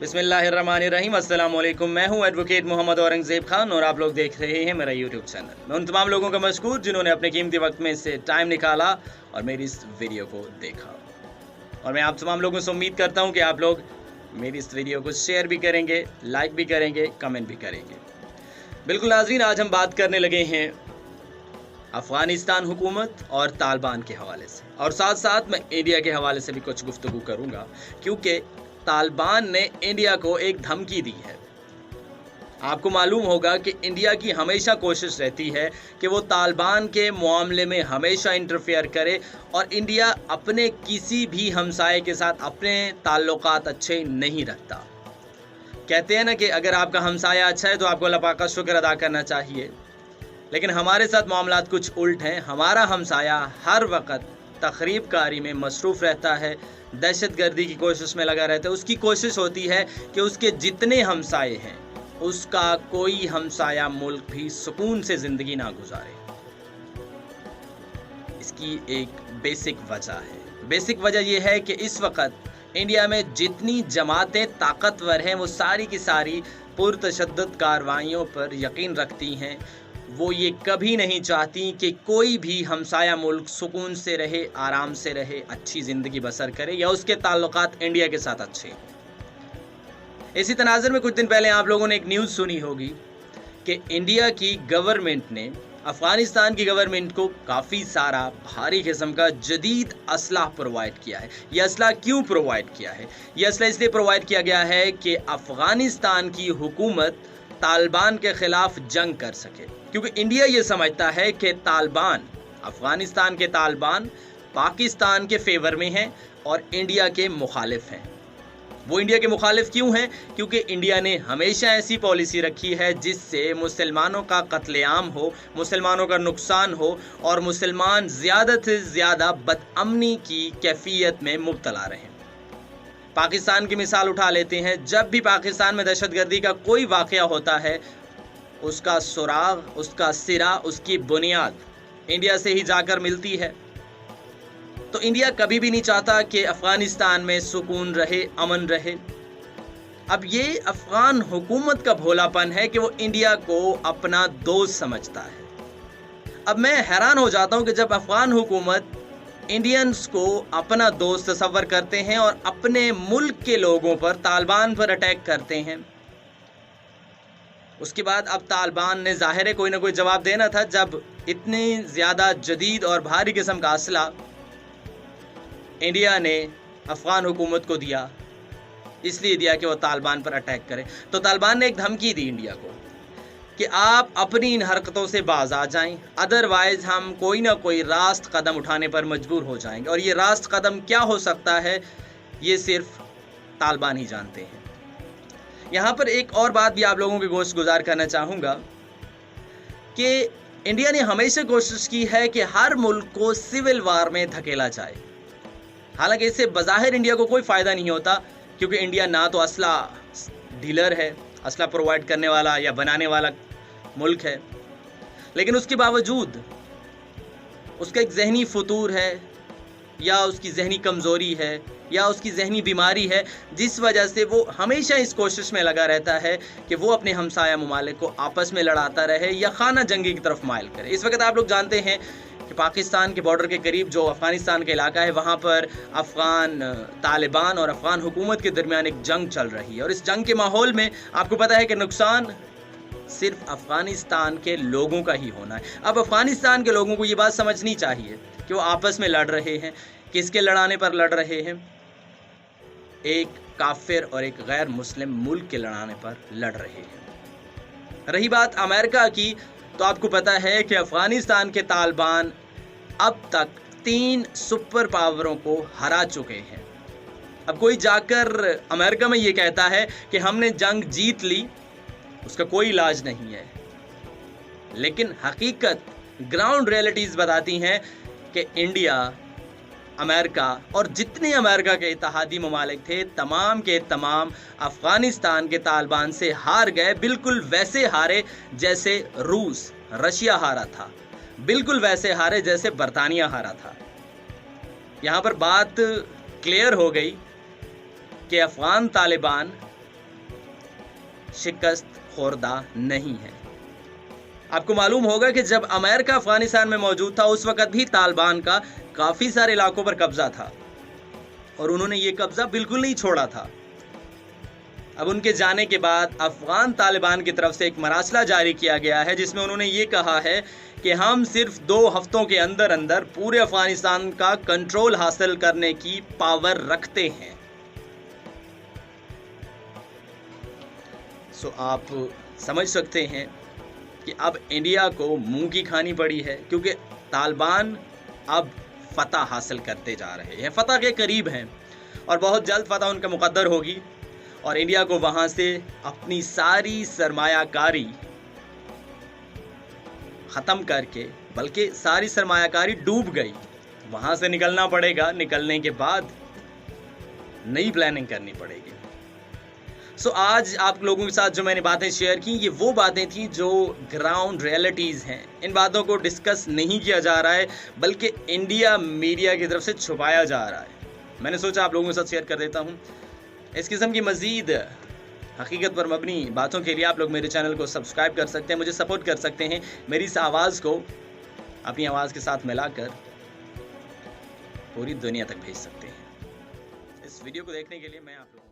बिस्मिल्लाहिर्रहमानिर्रहीम। अस्सलाम वालेकुम। मैं हूं एडवोकेट मोहम्मद औरंगज़ेब खान और आप लोग देख रहे हैं मेरा यूट्यूब चैनल। मैं उन तमाम लोगों का मशकूर जिन्होंने अपने कीमती वक्त में से टाइम निकाला और मेरी इस वीडियो को देखा। और मैं आप तमाम लोगों से उम्मीद करता हूं कि आप लोग मेरी इस वीडियो को शेयर भी करेंगे, लाइक भी करेंगे, कमेंट भी करेंगे। बिल्कुल नाज़रीन, आज हम बात करने लगे हैं अफ़गानिस्तान हुकूमत और तालिबान के हवाले से, और साथ साथ मैं इंडिया के हवाले से भी कुछ गुफ्तगू करूँगा, क्योंकि तालिबान ने इंडिया को एक धमकी दी है। आपको मालूम होगा कि इंडिया की हमेशा कोशिश रहती है कि वो तालिबान के मामले में हमेशा इंटरफेयर करे, और इंडिया अपने किसी भी हमसाये के साथ अपने ताल्लुकात अच्छे नहीं रखता। कहते हैं ना कि अगर आपका हमसाया अच्छा है तो आपको अल्लाह पाक का शुक्र अदा करना चाहिए, लेकिन हमारे साथ मामलात कुछ उल्ट हैं। हमारा हमसाया हर वक्त तखरीबकारी में मसरूफ़ रहता है, दहशतगर्दी की कोशिश में लगा रहता है। उसकी कोशिश होती है कि उसके जितने हमसाए हैं उसका कोई हमसाया मुल्क भी सुकून से ज़िंदगी ना गुजारे। इसकी एक बेसिक वजह है। बेसिक वजह यह है कि इस वक्त इंडिया में जितनी जमातें ताकतवर हैं वो सारी की सारी पुरतशद्दुद कार्रवाइयों पर यकीन रखती हैं। वो ये कभी नहीं चाहती कि कोई भी हमसाया मुल्क सुकून से रहे, आराम से रहे, अच्छी ज़िंदगी बसर करे, या उसके ताल्लुकात इंडिया के साथ अच्छे। इसी तनाज़ुर में कुछ दिन पहले आप लोगों ने एक न्यूज़ सुनी होगी कि इंडिया की गवर्नमेंट ने अफ़गानिस्तान की गवर्नमेंट को काफ़ी सारा भारी किस्म का जदीद असलाह प्रोवाइड किया है। यह असलाह क्यों प्रोवाइड किया है? यह असलाह इसलिए प्रोवाइड किया गया है कि अफ़गानिस्तान की हुकूमत तालिबान के ख़िलाफ़ जंग कर सके, क्योंकि इंडिया ये समझता है कि तालिबान, अफ़गानिस्तान के तालिबान पाकिस्तान के फेवर में हैं और इंडिया के मुखालिफ हैं। वो इंडिया के मुखालिफ क्यों हैं? क्योंकि इंडिया ने हमेशा ऐसी पॉलिसी रखी है जिससे मुसलमानों का कत्लेआम हो, मुसलमानों का नुकसान हो और मुसलमान ज़्यादा से ज़्यादा बदअमनी की कैफियत में मुब्तला रहें। पाकिस्तान की मिसाल उठा लेते हैं। जब भी पाकिस्तान में दहशतगर्दी का कोई वाक़या होता है, उसका सुराग, उसका सिरा, उसकी बुनियाद इंडिया से ही जाकर मिलती है। तो इंडिया कभी भी नहीं चाहता कि अफ़गानिस्तान में सुकून रहे, अमन रहे। अब ये अफ़गान हुकूमत का भोलापन है कि वो इंडिया को अपना दोस्त समझता है। अब मैं हैरान हो जाता हूँ कि जब अफ़गान हुकूमत इंडियंस को अपना दोस्त तसव्वुर करते हैं और अपने मुल्क के लोगों पर, तालिबान पर अटैक करते हैं, उसके बाद अब तालिबान ने ज़ाहिर है कोई ना कोई जवाब देना था। जब इतनी ज़्यादा जदीद और भारी किस्म का असला इंडिया ने अफ़गान हुकूमत को दिया, इसलिए दिया कि वो तालिबान पर अटैक करे, तो तालिबान ने एक धमकी दी इंडिया को कि आप अपनी इन हरकतों से बाज आ जाएं, अदरवाइज़ हम कोई ना कोई रास्त कदम उठाने पर मजबूर हो जाएंगे। और ये रास्त कदम क्या हो सकता है, ये सिर्फ तालिबान ही जानते हैं। यहाँ पर एक और बात भी आप लोगों की गोश्त गुजार करना चाहूँगा कि इंडिया ने हमेशा कोशिश की है कि हर मुल्क को सिविल वार में धकेला जाए। हालांकि इससे बज़ाहिर इंडिया को कोई फ़ायदा नहीं होता, क्योंकि इंडिया ना तो असला डीलर है, असला प्रोवाइड करने वाला या बनाने वाला मुल्क है, लेकिन उसके बावजूद उसका एक ज़हनी फतूर है, या उसकी ज़हनी कमज़ोरी है, या उसकी ज़हनी बीमारी है, जिस वजह से वो हमेशा इस कोशिश में लगा रहता है कि वो अपने हमसाया ममालिक को आपस में लड़ाता रहे या खाना जंगी की तरफ माइल करे। इस वक्त आप लोग जानते हैं कि पाकिस्तान के बॉर्डर के करीब जो अफ़गानिस्तान का इलाका है, वहाँ पर अफ़गान तालिबान और अफ़गान हुकूमत के दरमियान एक जंग चल रही है। और इस जंग के माहौल में आपको पता है कि नुकसान सिर्फ अफ़गानिस्तान के लोगों का ही होना है। अब अफ़गानिस्तान के लोगों को ये बात समझनी चाहिए कि वो आपस में लड़ रहे हैं। किसके लड़ाने पर लड़ रहे हैं? एक काफिर और एक गैर मुस्लिम मुल्क के लड़ाने पर लड़ रहे हैं। रही बात अमेरिका की, तो आपको पता है कि अफ़गानिस्तान के तालिबान अब तक 3 सुपर पावरों को हरा चुके हैं। अब कोई जाकर अमेरिका में ये कहता है कि हमने जंग जीत ली, उसका कोई इलाज नहीं है। लेकिन हकीकत, ग्राउंड रियलिटीज़ बताती हैं कि इंडिया, अमेरिका और जितने अमेरिका के इत्तेहादी ममालिक थे, तमाम के तमाम अफ़गानिस्तान के तालिबान से हार गए। बिल्कुल वैसे हारे जैसे रूस, रशिया हारा था, बिल्कुल वैसे हारे जैसे बरतानिया हारा था। यहाँ पर बात क्लियर हो गई कि अफ़गान तालिबान शिकस्त खोरदा नहीं है। आपको मालूम होगा कि जब अमेरिका अफगानिस्तान में मौजूद था उस वक्त भी तालिबान का काफ़ी सारे इलाकों पर कब्जा था और उन्होंने ये कब्जा बिल्कुल नहीं छोड़ा था। अब उनके जाने के बाद अफगान तालिबान की तरफ से एक मरासला जारी किया गया है जिसमें उन्होंने ये कहा है कि हम सिर्फ 2 हफ्तों के अंदर अंदर पूरे अफगानिस्तान का कंट्रोल हासिल करने की पावर रखते हैं। सो आप समझ सकते हैं कि अब इंडिया को मुंह की खानी पड़ी है, क्योंकि तालिबान अब फतह हासिल करते जा रहे हैं, फतह के करीब हैं और बहुत जल्द फतह उनका मुकद्दर होगी और इंडिया को वहां से अपनी सारी सरमायाकारी ख़त्म करके, बल्कि सारी सरमायाकारी डूब गई, वहां से निकलना पड़ेगा। निकलने के बाद नई प्लानिंग करनी पड़ेगी। सो आज आप लोगों के साथ जो मैंने बातें शेयर की, ये वो बातें थी जो ग्राउंड रियलिटीज़ हैं। इन बातों को डिस्कस नहीं किया जा रहा है, बल्कि इंडिया मीडिया की तरफ से छुपाया जा रहा है। मैंने सोचा आप लोगों के साथ शेयर कर देता हूँ। इस किस्म की मज़ीद हकीकत पर मबनी बातों के लिए आप लोग मेरे चैनल को सब्सक्राइब कर सकते हैं, मुझे सपोर्ट कर सकते हैं, मेरी इस आवाज़ को अपनी आवाज़ के साथ मिलाकर पूरी दुनिया तक भेज सकते हैं। इस वीडियो को देखने के लिए मैं आप लोगों